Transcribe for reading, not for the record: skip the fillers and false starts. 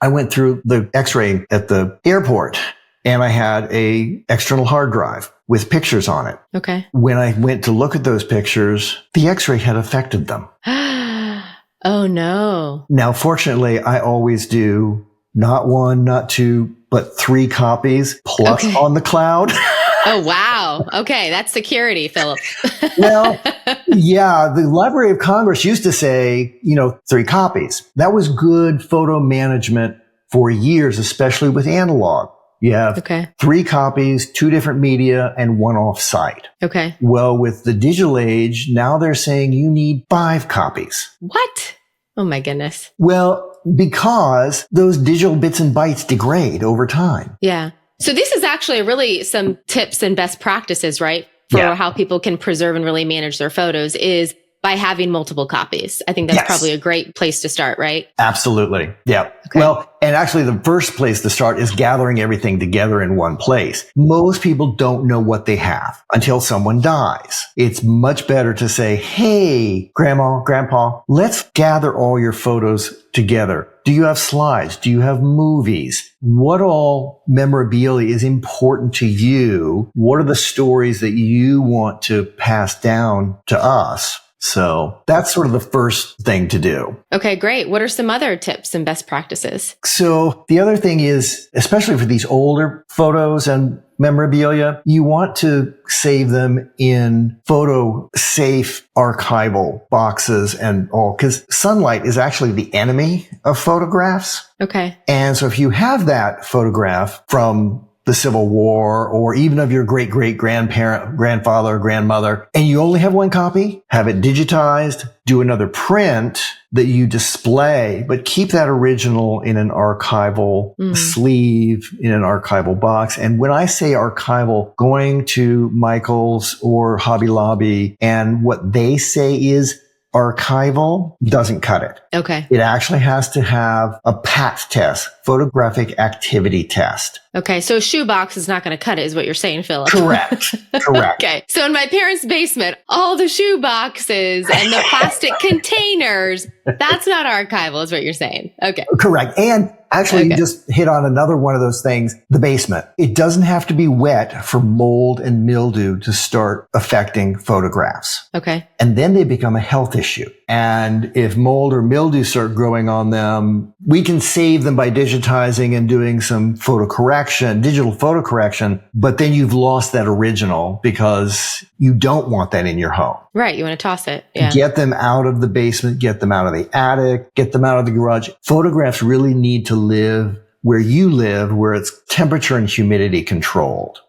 I went through the x-ray at the airport and I had a external hard drive with pictures on it. Okay. When I went to look at those pictures, the x-ray had affected them. Oh, no. Now, fortunately, I always do not 1, not 2, but 3 copies plus on the cloud. Oh, wow. Okay. That's security, Philip. Well, yeah, the Library of Congress used to say, 3 copies. That was good photo management for years, especially with analog. You have 3 copies, 2 different media, and 1 off-site. Okay. Well, with the digital age, now they're saying you need 5 copies. What? Oh, my goodness. Well, because those digital bits and bytes degrade over time. Yeah. So this is actually really some tips and best practices, right? For how people can preserve and really manage their photos is by having multiple copies. I think that's probably a great place to start, right? Absolutely. Yeah. Okay. Well, and actually the first place to start is gathering everything together in one place. Most people don't know what they have until someone dies. It's much better to say, hey, grandma, grandpa, let's gather all your photos together. Do you have slides? Do you have movies? What all memorabilia is important to you? What are the stories that you want to pass down to us? So that's sort of the first thing to do. Okay, great. What are some other tips and best practices? So the other thing is, especially for these older photos and memorabilia, you want to save them in photo safe archival boxes and all, because sunlight is actually the enemy of photographs. Okay. And so if you have that photograph from the Civil War, or even of your great-great-grandparent, grandfather, or grandmother, and you only have 1 copy, have it digitized, do another print that you display, but keep that original in an archival sleeve, in an archival box. And when I say archival, going to Michael's or Hobby Lobby and what they say is archival doesn't cut it. Okay. It actually has to have a PAT test, photographic activity test. Okay. So a shoebox is not going to cut it, is what you're saying, Philip. Correct. Correct. Okay. So in my parents' basement, all the shoe boxes and the plastic containers, that's not archival, is what you're saying. Okay. Correct. And actually, you just hit on another one of those things, the basement. It doesn't have to be wet for mold and mildew to start affecting photographs. Okay. And then they become a health issue. And if mold or mildew start growing on them, we can save them by digitizing and doing some digital photo correction, but then you've lost that original because you don't want that in your home. Right. You want to toss it. Yeah. Get them out of the basement, get them out of the attic, get them out of the garage. Photographs really need to live where you live, where it's temperature and humidity controlled.